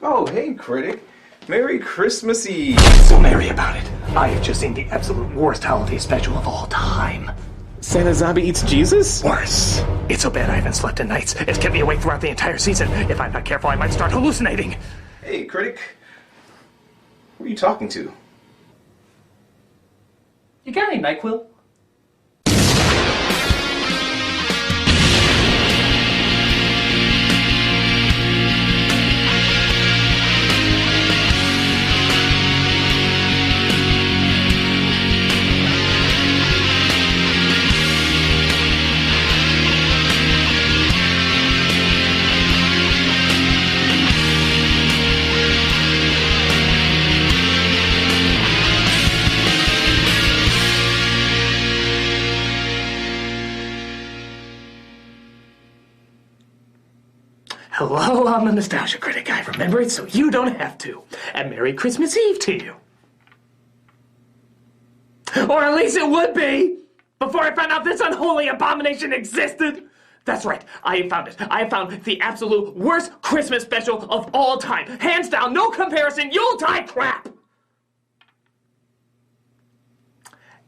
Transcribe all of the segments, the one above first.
Oh, hey, Critic. Merry Christmas Eve. So merry about it. I have just seen the absolute worst holiday special of all time. Santa Zombie Eats Jesus? Worse. It's so bad I haven't slept in nights. It's kept me awake throughout the entire season. If I'm not careful, I might start hallucinating. Hey, Critic. Who are you talking to? You got any NyQuil? Hello, I'm the Nostalgia Critic. I remember it so you don't have to. And Merry Christmas Eve to you. Or at least it would be, before I found out this unholy abomination existed. That's right, I found it. I found the absolute worst Christmas special of all time. Hands down, no comparison, Yuletide crap.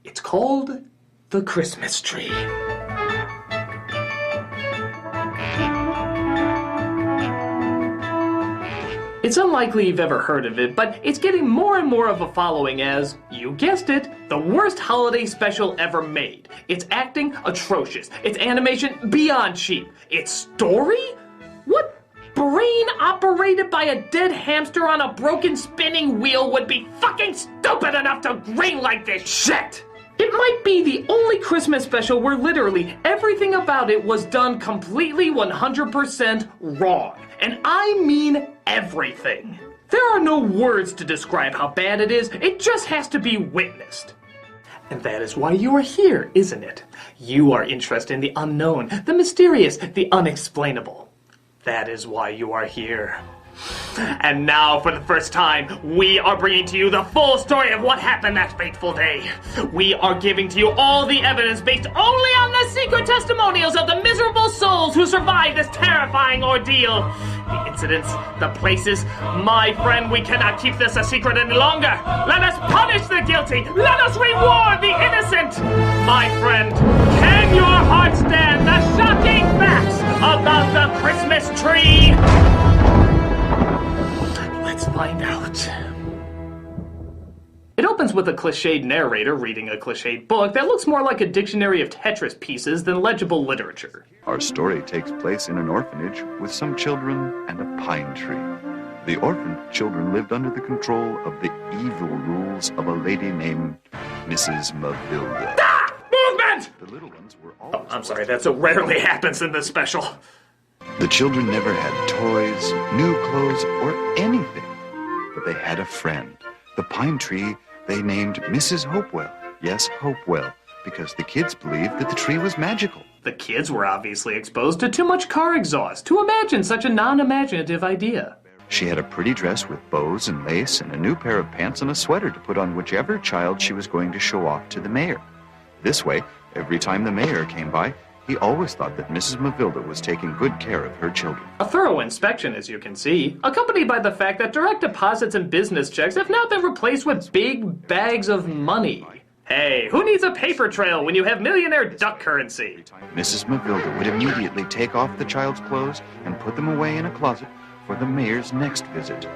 It's called The Christmas Tree. It's unlikely you've ever heard of it, but it's getting more and more of a following as, you guessed it, the worst holiday special ever made. Its acting, atrocious. Its animation, beyond cheap. Its story? What brain operated by a dead hamster on a broken spinning wheel would be fucking stupid enough to greenlight this shit? It might be the only Christmas special where literally everything about it was done completely 100% wrong. And I mean everything. There are no words to describe how bad it is, it just has to be witnessed. And that is why you are here, isn't it? You are interested in the unknown, the mysterious, the unexplainable. That is why you are here. And now, for the first time, we are bringing to you the full story of what happened that fateful day. We are giving to you all the evidence based only on the secret testimonials of the miserable souls who survived this terrifying ordeal. The incidents, the places. My friend, we cannot keep this a secret any longer. Let us punish the guilty. Let us reward the innocent. My friend, can your heart stand the shocking facts about the Christmas tree? Let's find out. It opens with a cliched narrator reading a cliched book that looks more like a dictionary of Tetris pieces than legible literature. Our story takes place in an orphanage with some children and a pine tree. The orphaned children lived under the control of the evil rules of a lady named Mrs. Mavilda. Ah! Movement! The little ones were always... Oh, I'm sorry, that so rarely happens in this special. The children never had toys, new clothes, or anything. But they had a friend. The pine tree they named Mrs. Hopewell. Yes, Hopewell, because the kids believed that the tree was magical. The kids were obviously exposed to too much car exhaust to imagine such a non-imaginative idea. She had a pretty dress with bows and lace and a new pair of pants and a sweater to put on whichever child she was going to show off to the mayor. This way, every time the mayor came by, he always thought that Mrs. Mavilda was taking good care of her children. A thorough inspection, as you can see, accompanied by the fact that direct deposits and business checks have now been replaced with big bags of money. Hey, who needs a paper trail when you have millionaire duck currency? Mrs. Mavilda would immediately take off the child's clothes and put them away in a closet for the mayor's next visit.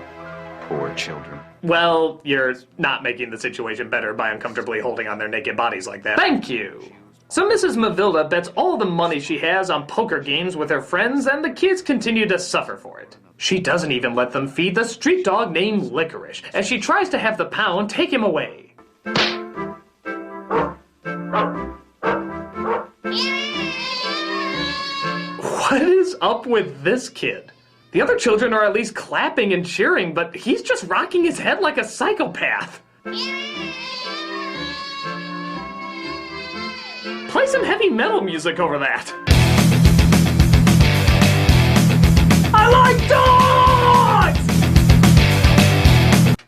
Poor children. Well, you're not making the situation better by uncomfortably holding on their naked bodies like that. Thank you. So Mrs. Mavilda bets all the money she has on poker games with her friends, and the kids continue to suffer for it. She doesn't even let them feed the street dog named Licorice, as she tries to have the pound take him away. What is up with this kid? The other children are at least clapping and cheering, but he's just rocking his head like a psychopath. Play some heavy metal music over that. I like dogs!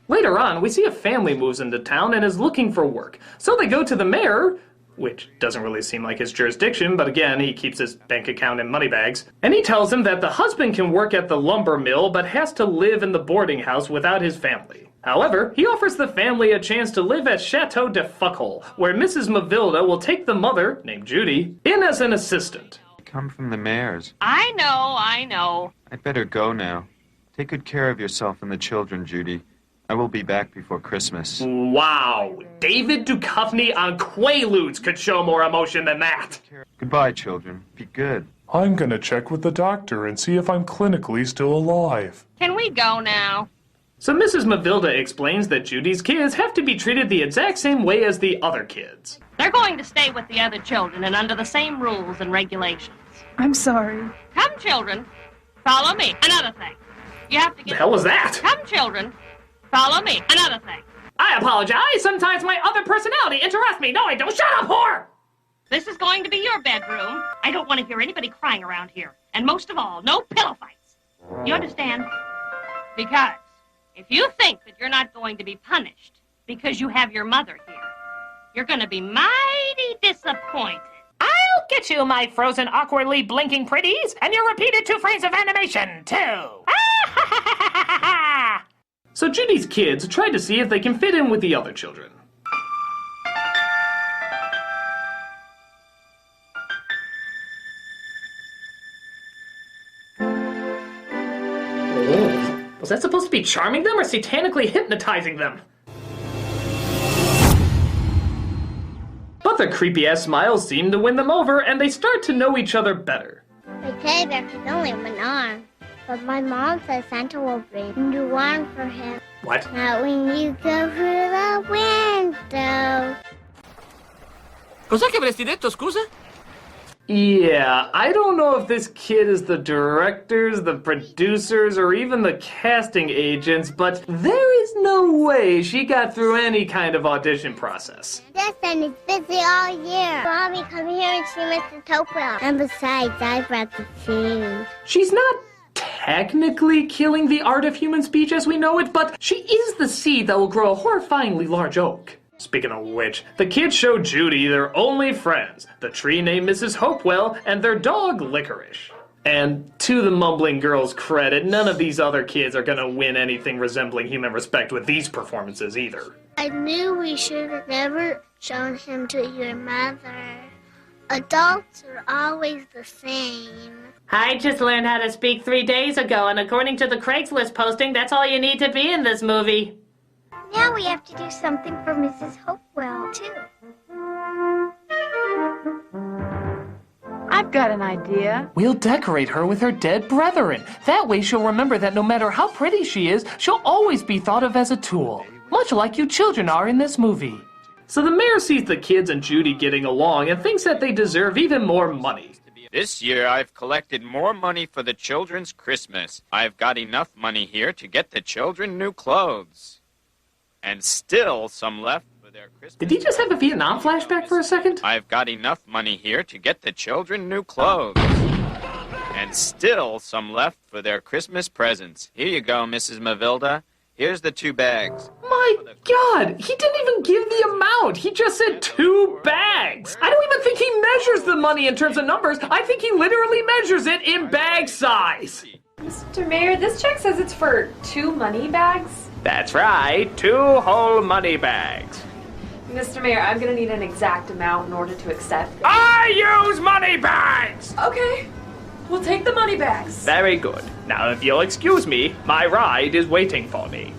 Later on, we see a family moves into town and is looking for work. So they go to the mayor which doesn't really seem like his jurisdiction, but again, he keeps his bank account in money bags. And he tells him that the husband can work at the lumber mill, but has to live in the boarding house without his family. However, he offers the family a chance to live at Chateau de Fuckhole, where Mrs. Mavilda will take the mother, named Judy, in as an assistant. Come from the mayor's. I know. I'd better go now. Take good care of yourself and the children, Judy. I will be back before Christmas. Wow, David Duchovny on Quaaludes could show more emotion than that. Goodbye, children. Be good. I'm gonna check with the doctor and see if I'm clinically still alive. Can we go now? So Mrs. Mavilda explains that Judy's kids have to be treated the exact same way as the other kids. They're going to stay with the other children and under the same rules and regulations. I'm sorry. Come, children. Follow me. Another thing. You have to get... The hell was that? Come, children. Follow me. Another thing. I apologize. Sometimes my other personality interrupts me. No, I don't. Shut up, whore! This is going to be your bedroom. I don't want to hear anybody crying around here. And most of all, no pillow fights. You understand? Because if you think that you're not going to be punished because you have your mother here, you're going to be mighty disappointed. I'll get you, my frozen, awkwardly blinking pretties, and your repeated 2 frames of animation, too. So Judy's kids try to see if they can fit in with the other children. Was that supposed to be charming them or satanically hypnotizing them? But their creepy-ass smiles seem to win them over, and they start to know each other better. The teddy bear has only one arm, but my mom says Santa will bring a new arm for him. What? Not when you go through the window. Cos'è che avresti detto, scusa? Yeah, I don't know if this kid is the directors, the producers, or even the casting agents, but there is no way she got through any kind of audition process. Justin is busy all year. Mommy, come here and see Mr. Topwell. And besides, I brought the food. She's not technically killing the art of human speech as we know it, but she is the seed that will grow a horrifyingly large oak. Speaking of which, the kids show Judy their only friends, the tree named Mrs. Hopewell, and their dog Licorice. And to the mumbling girl's credit, none of these other kids are gonna win anything resembling human respect with these performances either. I knew we should have never shown him to your mother. Adults are always the same. I just learned how to speak 3 days ago, and according to the Craigslist posting, that's all you need to be in this movie. Now we have to do something for Mrs. Hopewell, too. I've got an idea. We'll decorate her with her dead brethren. That way she'll remember that no matter how pretty she is, she'll always be thought of as a tool. Much like you children are in this movie. So the mayor sees the kids and Judy getting along and thinks that they deserve even more money. This year I've collected more money for the children's Christmas. I've got enough money here to get the children new clothes. And still some left for their Christmas. Did he just have a Vietnam flashback for a second? I've got enough money here to get the children new clothes. And still some left for their Christmas presents. Here you go, Mrs. Mavilda. Here's the 2 bags. My God, he didn't even give the amount. He just said 2 bags. I don't even think he measures the money in terms of numbers. I think he literally measures it in bag size. Mr. Mayor, this check says it's for 2 money bags. That's right, 2 whole money bags. Mr. Mayor, I'm gonna need an exact amount in order to accept. I use money bags! Okay, we'll take the money bags. Very good. Now, if you'll excuse me, my ride is waiting for me.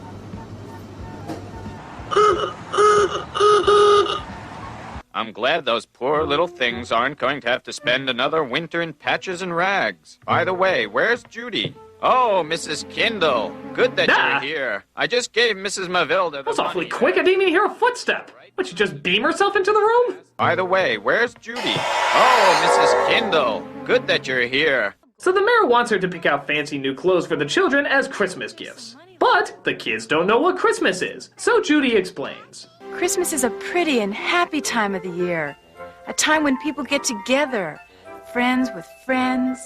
I'm glad those poor little things aren't going to have to spend another winter in patches and rags. By the way, where's Judy? Oh, Mrs. Kindle. Good that you're here. I just gave Mrs. Mavilda the That's awfully money. quick. I didn't even hear a footstep. Would she just beam herself into the room? By the way, where's Judy? Oh, Mrs. Kindle. Good that you're here. So the mayor wants her to pick out fancy new clothes for the children as Christmas gifts. But the kids don't know what Christmas is, so Judy explains. Christmas is a pretty and happy time of the year. A time when people get together. Friends with friends,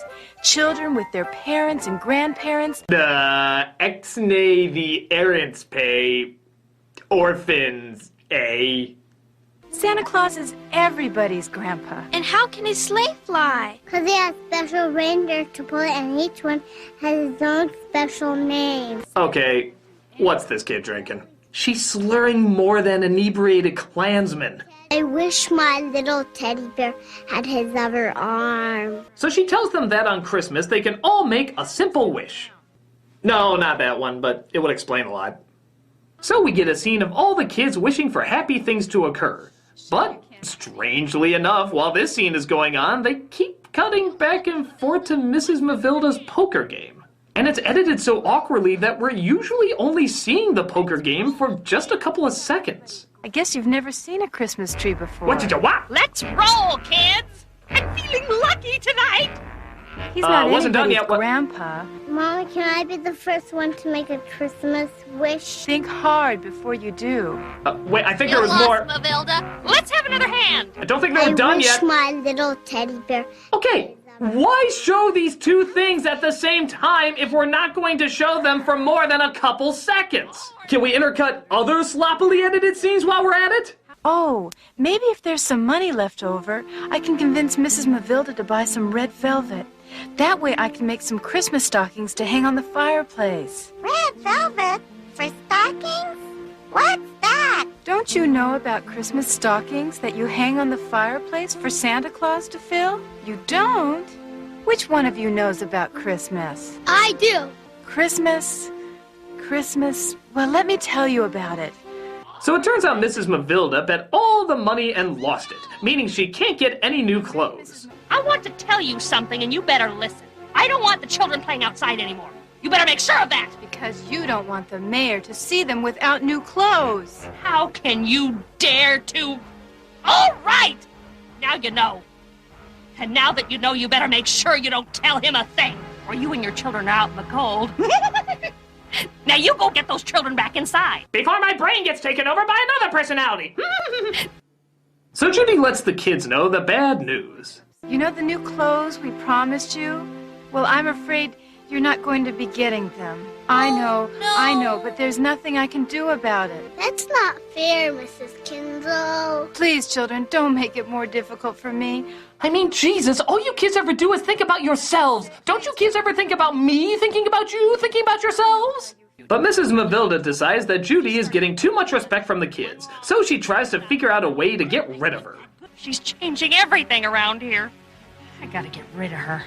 children with their parents and grandparents. Ex-nay the errants pay, orphans, eh? Santa Claus is everybody's grandpa. And how can his sleigh fly? Because he has special reindeer to pull it, and each one has his own special name. Okay, what's this kid drinking? She's slurring more than inebriated Klansmen. I wish my little teddy bear had his other arm. So she tells them that on Christmas they can all make a simple wish. No, not that one, but it would explain a lot. So we get a scene of all the kids wishing for happy things to occur. But, strangely enough, while this scene is going on, they keep cutting back and forth to Mrs. Mavilda's poker game. And it's edited so awkwardly that we're usually only seeing the poker game for just a couple of seconds. I guess you've never seen a Christmas tree before. What did you want? Let's roll, kids! I'm feeling lucky tonight! He's not wasn't done anybody's yet. grandpa. Mommy, can I be the first one to make a Christmas wish? Think hard before you do. Wait, I think You there was more. lost, Mavilda. Let's have another hand. I don't think they were done yet. I wish my little teddy bear. Okay, why show these two things at the same time if we're not going to show them for more than a couple seconds? Can we intercut other sloppily edited scenes while we're at it? Oh, maybe if there's some money left over, I can convince Mrs. Mavilda to buy some red velvet. That way I can make some Christmas stockings to hang on the fireplace. Red velvet? For stockings? What's that? Don't you know about Christmas stockings that you hang on the fireplace for Santa Claus to fill? You don't? Which one of you knows about Christmas? I do. Christmas, well, let me tell you about it. So it turns out Mrs. Mavilda bet all the money and lost it, meaning she can't get any new clothes. I want to tell you something, and you better listen. I don't want the children playing outside anymore. You better make sure of that. Because you don't want the mayor to see them without new clothes. How can you dare to? All right! Now you know. And now that you know, you better make sure you don't tell him a thing, or you and your children are out in the cold. Now you go get those children back inside. Before my brain gets taken over by another personality. So Judy lets the kids know the bad news. You know the new clothes we promised you? Well, I'm afraid you're not going to be getting them. I know, but there's nothing I can do about it. That's not fair, Mrs. Kindle. Please, children, don't make it more difficult for me. I mean, Jesus, all you kids ever do is think about yourselves. Don't you kids ever think about me thinking about you, thinking about yourselves? But Mrs. Mavilda decides that Judy is getting too much respect from the kids, so she tries to figure out a way to get rid of her. She's changing everything around here. I gotta get rid of her.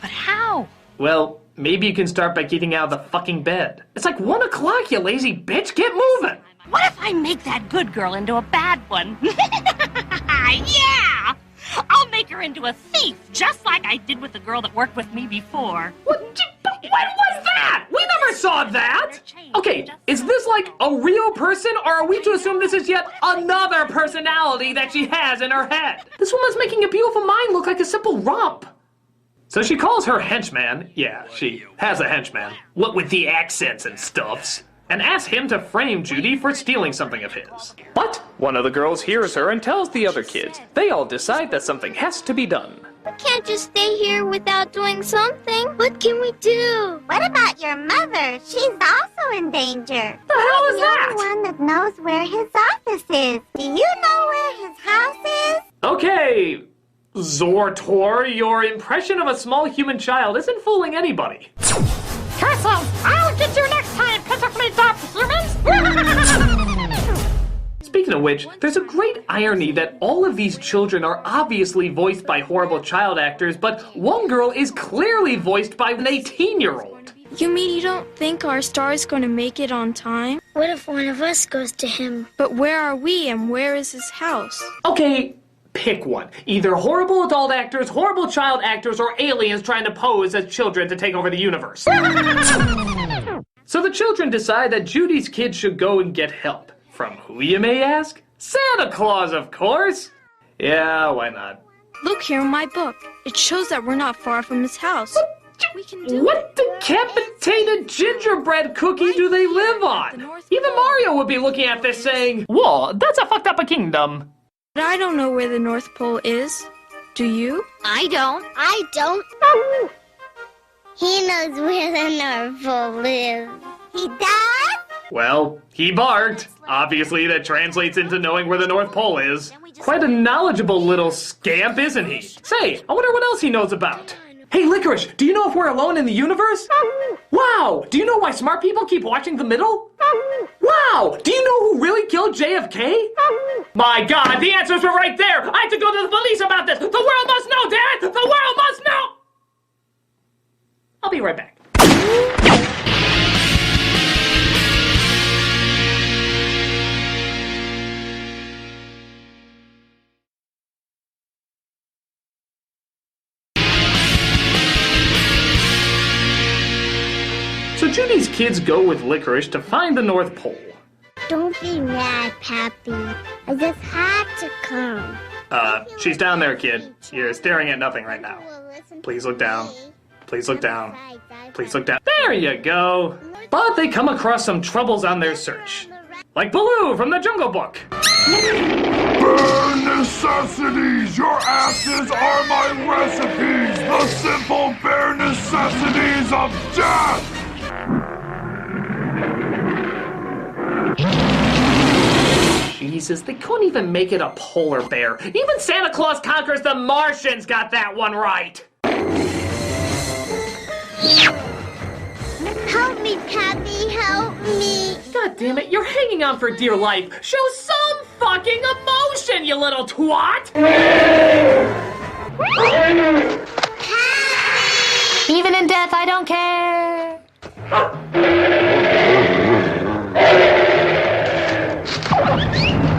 But how? Well, maybe you can start by getting out of the fucking bed. It's like 1 o'clock, you lazy bitch. Get moving. What if I make that good girl into a bad one? Yeah! I'll make her into a thief, just like I did with the girl that worked with me before. What? When was that? We never saw that. Okay, is this like a real person, or are we to assume this is yet another personality that she has in her head? This woman's making a beautiful mind look like a simple romp. So she calls her henchman, yeah, she has a henchman, what with the accents and stuffs, and asks him to frame Judy for stealing something of his. But one of the girls hears her and tells the other kids. They all decide that something has to be done. We can't just stay here without doing something. What can we do? What about your mother? She's also in danger. The hell is that? I'm the one that knows where his office is. Do you know where his house is? Okay, Zortor, your impression of a small human child isn't fooling anybody. Castle, I'll get you next time, pitifully dumb humans! Speaking of which, there's a great irony that all of these children are obviously voiced by horrible child actors, but one girl is clearly voiced by an 18-year-old. You mean you don't think our star is going to make it on time? What if one of us goes to him? But where are we and where is his house? Okay, pick one. Either horrible adult actors, horrible child actors, or aliens trying to pose as children to take over the universe. So the children decide that Judy's kids should go and get help. From who, you may ask? Santa Claus, of course. Yeah, why not? Look here in my book. It shows that we're not far from his house. We can do What decapitated gingerbread cookie do they live on? Even Mario would be looking at this saying, "Whoa, that's a fucked up a kingdom." But I don't know where the North Pole is. Do you? I don't. He knows where the North Pole is. He does? Well, he barked. Obviously, that translates into knowing where the North Pole is. Quite a knowledgeable little scamp, isn't he? Say, I wonder what else he knows about. Hey, Licorice, do you know if we're alone in the universe? Wow! Do you know why smart people keep watching the middle? Wow! Do you know who really killed JFK? My God, the answers were right there! I have to go to the police about this! The world must know, damn it! The world must know! I'll be right back. So Judy's kids go with Licorice to find the North Pole. Don't be mad, Pappy. I just had to come. She's down there, kid. You're staring at nothing right now. Please look down. Please look down. Please look down. There you go. But they come across some troubles on their search. Like Baloo from the Jungle Book. Bare necessities! Your asses are my recipes! The simple bare necessities of death! Jesus, they couldn't even make it a polar bear. Even Santa Claus Conquers the Martians got that one right. Help me, Pappy, help me. God damn it, you're hanging on for dear life. Show some fucking emotion, you little twat! Even in death, I don't care.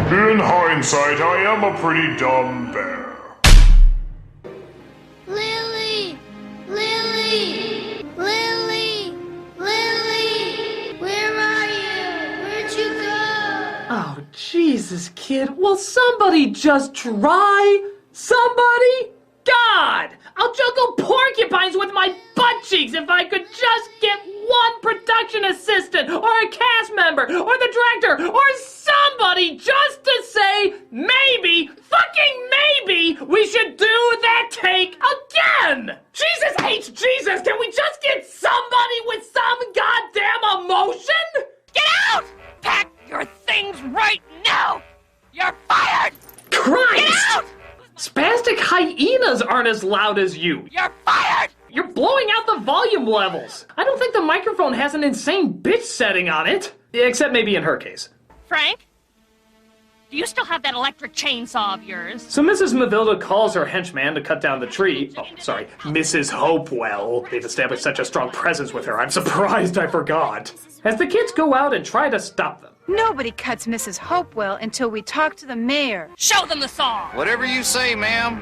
In hindsight, I am a pretty dumb bear. Lily! Lily! Lily! Lily! Where are you? Where'd you go? Oh, Jesus, kid. Will somebody just try? Somebody? God! I'll juggle porcupines with my butt cheeks if I could just get one production assistant, or a cast member, or the director, or somebody just to say, maybe, fucking maybe, we should do that take again! Jesus hates Jesus! Can we just get somebody with some goddamn emotion? Get out! Pack your things right now! You're fired! Christ! Get out! Spastic hyenas aren't as loud as you. You're fired! You're blowing out the volume levels. I don't think the microphone has an insane bitch setting on it. Except maybe in her case. Frank? Do you still have that electric chainsaw of yours? So Mrs. Mavilda calls her henchman to cut down the tree. Oh, sorry, Mrs. Hopewell. They've established such a strong presence with her, I'm surprised I forgot. As the kids go out and try to stop them. Nobody cuts Mrs. Hopewell until we talk to the mayor. Show them the saw! Whatever you say, ma'am.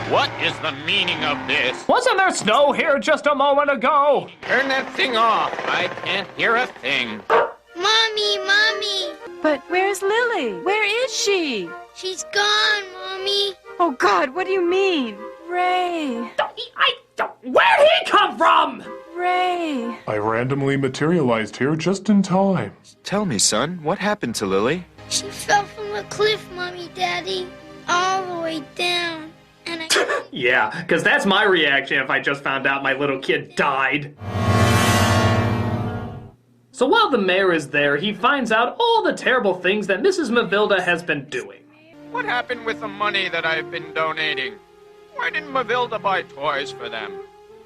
What is the meaning of this? Wasn't there snow here just a moment ago? Turn that thing off. I can't hear a thing. Mommy, Mommy! But where's Lily? Where is she? She's gone, Mommy. Oh, God, what do you mean? Ray. Where'd he come from? Ray. I randomly materialized here just in time. Tell me, son, what happened to Lily? She fell from a cliff, Mommy, Daddy. All the way down. And I... Yeah, because that's my reaction if I just found out my little kid died. So while the mayor is there, he finds out all the terrible things that Mrs. Mavilda has been doing. What happened with the money that I've been donating? Why didn't Mavilda buy toys for them?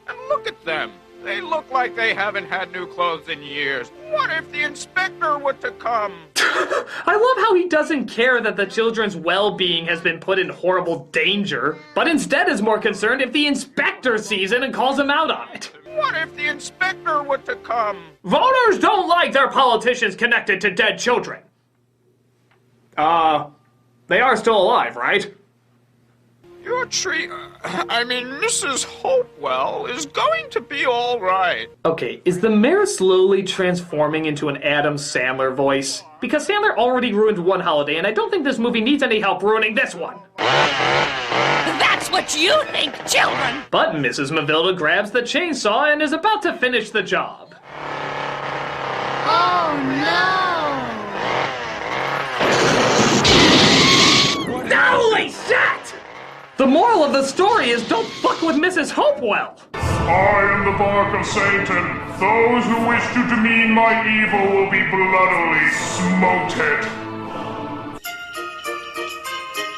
And look at them. They look like they haven't had new clothes in years. What if the inspector were to come? I love how he doesn't care that the children's well-being has been put in horrible danger, but instead is more concerned if the inspector sees it and calls him out on it. What if the inspector were to come? Voters don't like their politicians connected to dead children. They are still alive, right? Your tree, Mrs. Hopewell is going to be all right. Okay, is the mayor slowly transforming into an Adam Sandler voice? Because Sandler already ruined one holiday, and I don't think this movie needs any help ruining this one. That's what you think, children! But Mrs. Mavilda grabs the chainsaw and is about to finish the job. Oh, no! Holy shit! The moral of the story is don't fuck with Mrs. Hopewell. I am the bark of Satan. Those who wish to demean my evil will be bloodily smoted.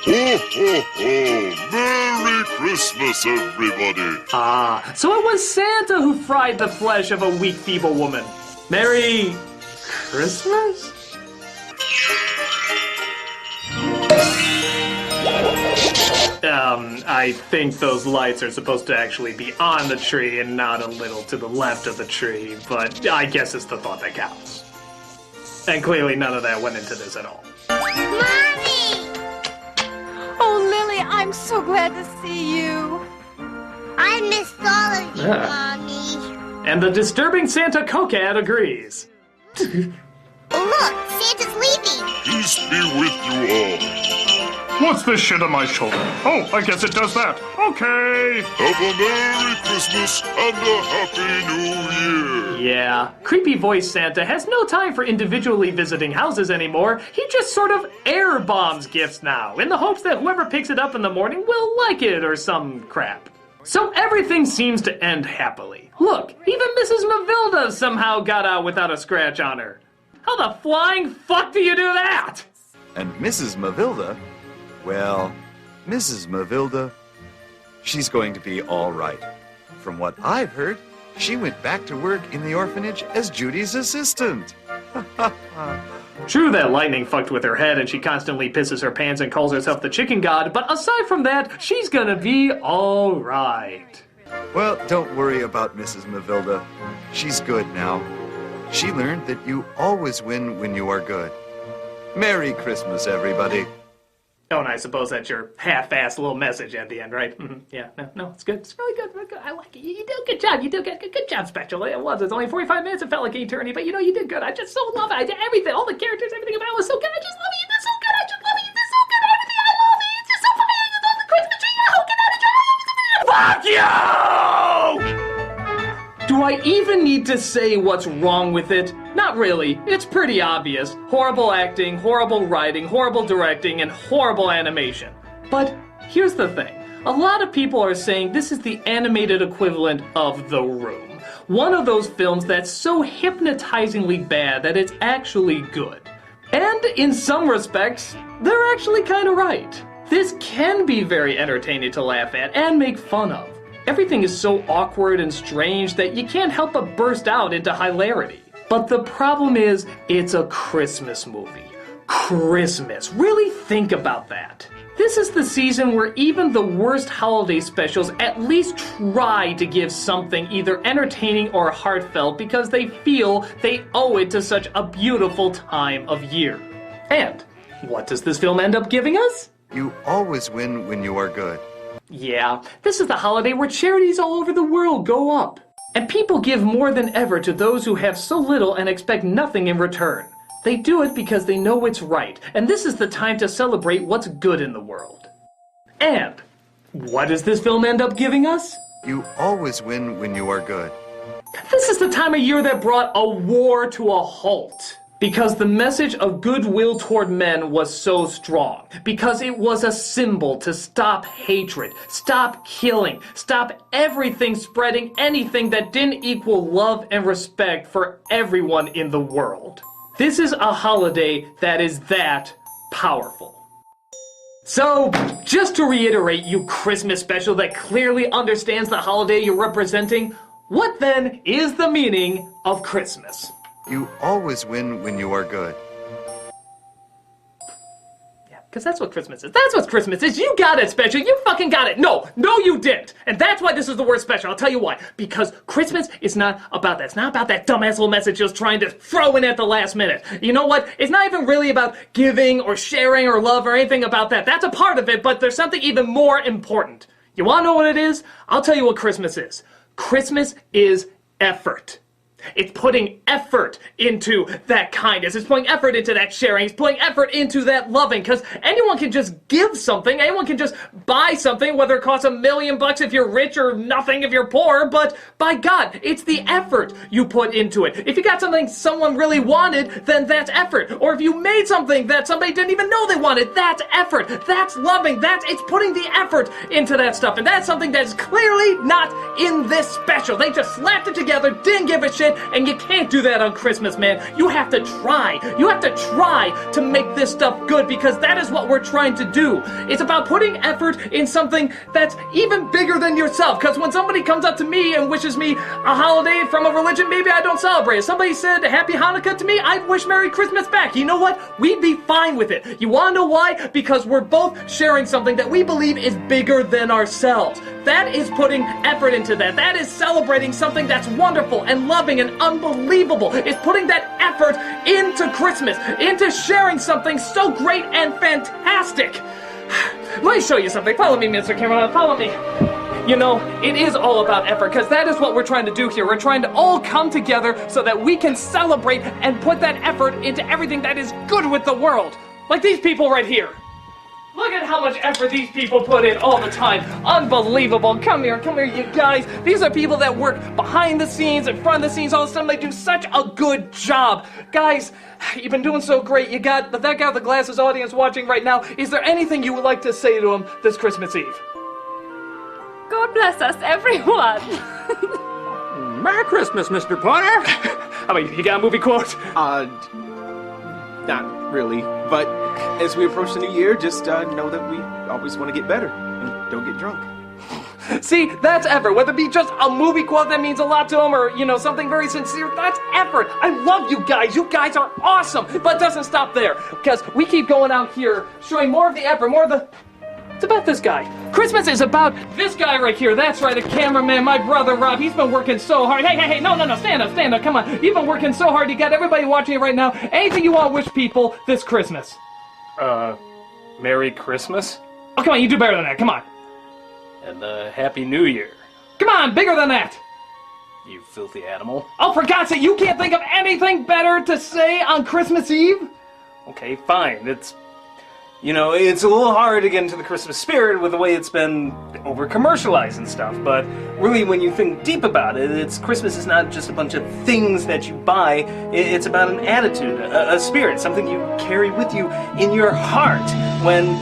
Ho, ho, ho! Merry Christmas, everybody! Ah, so it was Santa who fried the flesh of a weak, feeble woman. Merry Christmas? I think those lights are supposed to actually be on the tree and not a little to the left of the tree, but I guess it's the thought that counts. And clearly none of that went into this at all. Mommy! Oh, Lily, I'm so glad to see you. I missed all of you, Yeah. Mommy. And the disturbing Santa Cocat agrees. Look, Santa's leaving. Peace be with you all. What's this shit on my shoulder? Oh, I guess it does that. Okay. Have a Merry Christmas and a Happy New Year. Yeah, creepy voice Santa has no time for individually visiting houses anymore. He just sort of air bombs gifts now, in the hopes that whoever picks it up in the morning will like it or some crap. So everything seems to end happily. Look, even Mrs. Mavilda somehow got out without a scratch on her. How the flying fuck do you do that? And Mrs. Mavilda, well, Mrs. Mavilda, she's going to be all right. From what I've heard, she went back to work in the orphanage as Judy's assistant. True that lightning fucked with her head and she constantly pisses her pants and calls herself the chicken god, but aside from that, she's gonna be all right. Well, don't worry about Mrs. Mavilda. She's good now. She learned that you always win when you are good. Merry Christmas, everybody. Oh, and I suppose that's your half-assed little message at the end, right? Yeah, no, it's good. It's really good. Really good. I like it. You did a good job. You did a good job, Special. It was. It's only 45 minutes. It felt like an eternity, but you did good. I just so love it. I did everything. All the characters, everything about it was so good. I just love it. You did so good. I just love it. You did so good. Everything. I love it. It's just so funny. I just love the Christmas tree. Oh, get out of here. Fuck you! Do I even need to say what's wrong with it? Not really. It's pretty obvious. Horrible acting, horrible writing, horrible directing, and horrible animation. But here's the thing. A lot of people are saying this is the animated equivalent of The Room. One of those films that's so hypnotizingly bad that it's actually good. And in some respects, they're actually kind of right. This can be very entertaining to laugh at and make fun of. Everything is so awkward and strange that you can't help but burst out into hilarity. But the problem is, it's a Christmas movie. Christmas. Really think about that. This is the season where even the worst holiday specials at least try to give something either entertaining or heartfelt because they feel they owe it to such a beautiful time of year. And what does this film end up giving us? You always win when you are good. Yeah, this is the holiday where charities all over the world go up. And people give more than ever to those who have so little and expect nothing in return. They do it because they know it's right, and this is the time to celebrate what's good in the world. And what does this film end up giving us? You always win when you are good. This is the time of year that brought a war to a halt. Because the message of goodwill toward men was so strong. Because it was a symbol to stop hatred, stop killing, stop everything spreading anything that didn't equal love and respect for everyone in the world. This is a holiday that is that powerful. So, just to reiterate, you Christmas special that clearly understands the holiday you're representing, what then is the meaning of Christmas? You always win when you are good. Yeah, because that's what Christmas is. That's what Christmas is. You got it, Special. You fucking got it. No, you didn't. And that's why this is the worst special. I'll tell you why. Because Christmas is not about that. It's not about that dumbass little message just trying to throw in at the last minute. You know what? It's not even really about giving or sharing or love or anything about that. That's a part of it, but there's something even more important. You want to know what it is? I'll tell you what Christmas is. Christmas is effort. It's putting effort into that kindness. It's putting effort into that sharing. It's putting effort into that loving. Because anyone can just give something. Anyone can just buy something, whether it costs $1 million if you're rich or nothing if you're poor. But by God, it's the effort you put into it. If you got something someone really wanted, then that's effort. Or if you made something that somebody didn't even know they wanted, that's effort. That's loving. It's putting the effort into that stuff. And that's something that's clearly not in this special. They just slapped it together, didn't give a shit, and you can't do that on Christmas, man. You have to try. You have to try to make this stuff good, because that is what we're trying to do. It's about putting effort in something that's even bigger than yourself. Because when somebody comes up to me and wishes me a holiday from a religion maybe I don't celebrate, if somebody said Happy Hanukkah to me, I'd wish Merry Christmas back. You know what? We'd be fine with it. You want to know why? Because we're both sharing something that we believe is bigger than ourselves. That is putting effort into that. That is celebrating something that's wonderful and loving and unbelievable. It's putting that effort into Christmas, into sharing something so great and fantastic. Let me show you something. Follow me, Mr. Cameraman. Follow me. You know, it is all about effort, because that is what we're trying to do here. We're trying to all come together so that we can celebrate and put that effort into everything that is good with the world. Like these people right here. Look at how much effort these people put in all the time. Unbelievable. Come here, you guys. These are people that work behind the scenes, in front of the scenes, all the time. They do such a good job. Guys, you've been doing so great. You got that guy with the glasses audience watching right now. Is there anything you would like to say to him this Christmas Eve? God bless us, everyone. Merry Christmas, Mr. Potter. How about you? You got a movie quote? Not really. But as we approach the new year, just know that we always want to get better and don't get drunk. See, that's effort. Whether it be just a movie quote that means a lot to them or, something very sincere, that's effort. I love you guys. You guys are awesome. But it doesn't stop there, because we keep going out here showing more of the effort, more of the... It's about this guy. Christmas is about this guy right here. That's right, the cameraman, my brother Rob. He's been working so hard. Hey, no, stand up, come on. You've been working so hard. You got everybody watching it right now. Anything you want to wish people this Christmas? Merry Christmas? Oh, come on, you do better than that. Come on. And Happy New Year. Come on, bigger than that. You filthy animal. Oh, for God's sake, you can't think of anything better to say on Christmas Eve? Okay, fine. It's a little hard to get into the Christmas spirit with the way it's been over-commercialized and stuff, but really when you think deep about it, Christmas is not just a bunch of things that you buy, it's about an attitude, a spirit, something you carry with you in your heart. When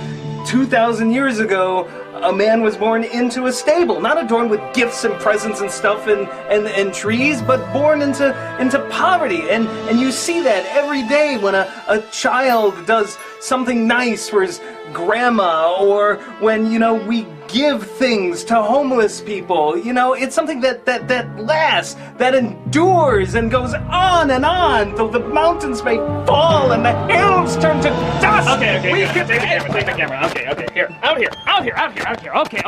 2,000 years ago, a man was born into a stable, not adorned with gifts and presents and stuff and trees, but born into poverty. And you see that every day when a child does something nice for his grandma, or when, we give things to homeless people. It's something that lasts, that endures and goes on till the mountains may fall and the hills turn to dust. Okay, take the camera. Okay, here, out here. Okay.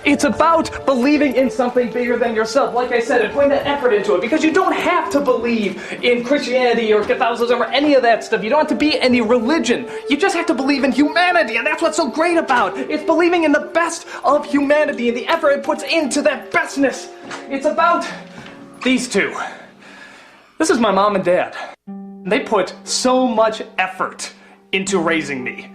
It's about believing in something bigger than yourself, like I said, and putting that effort into it, because you don't have to believe in Christianity or Catholicism or any of that stuff. You don't have to be any religion. You just have to believe in humanity, and that's what's so great about it. It's believing in the best of humanity and the effort it puts into that bestness. It's about these two. This is my mom and dad. They put so much effort into raising me,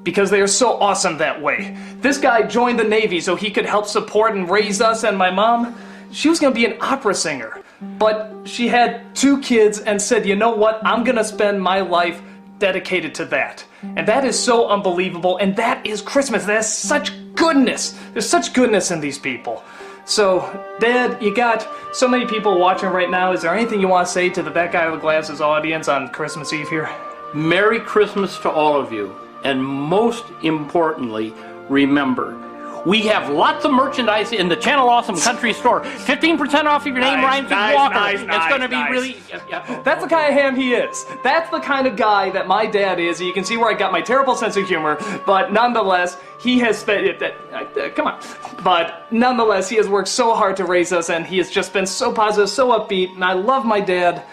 because they are so awesome that way. This guy joined the Navy so he could help support and raise us, and my mom, she was gonna be an opera singer. But she had 2 kids and said, you know what, I'm gonna spend my life dedicated to that. And that is so unbelievable, and that is Christmas. There's such goodness. There's such goodness in these people. So, Dad, you got so many people watching right now. Is there anything you want to say to that guy with the glasses audience on Christmas Eve here? Merry Christmas to all of you. And most importantly, remember, we have lots of merchandise in the Channel Awesome Country Store. 15% off if your name rhymes with Walker. It's going to be really... That's the kind of ham he is. That's the kind of guy that my dad is. You can see where I got my terrible sense of humor, but nonetheless, he has spent... come on. But nonetheless, he has worked so hard to raise us, and he has just been so positive, so upbeat, and I love my dad.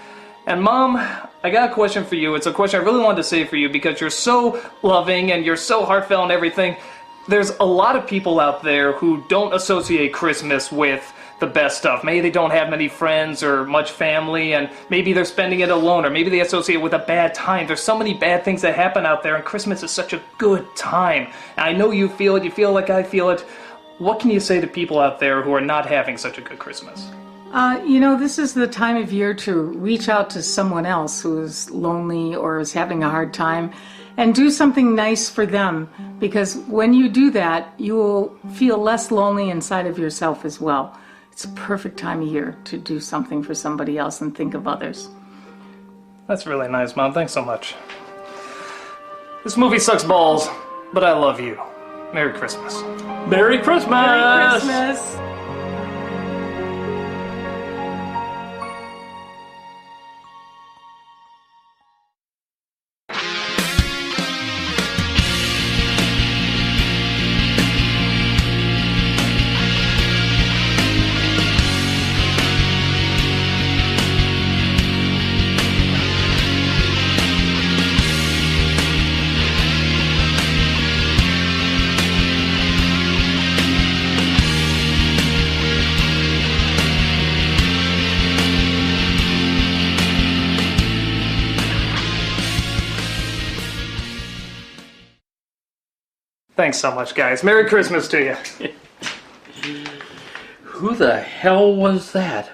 And Mom, I got a question for you. It's a question I really wanted to say for you because you're so loving and you're so heartfelt and everything. There's a lot of people out there who don't associate Christmas with the best stuff. Maybe they don't have many friends or much family, and maybe they're spending it alone, or maybe they associate with a bad time. There's so many bad things that happen out there, and Christmas is such a good time. And I know you feel it, you feel like I feel it. What can you say to people out there who are not having such a good Christmas? This is the time of year to reach out to someone else who is lonely or is having a hard time and do something nice for them, because when you do that, you will feel less lonely inside of yourself as well. It's a perfect time of year to do something for somebody else and think of others. That's really nice, Mom. Thanks so much. This movie sucks balls, but I love you. Merry Christmas. Merry Christmas! Merry Christmas! Thanks so much, guys. Merry Christmas to you. Who the hell was that?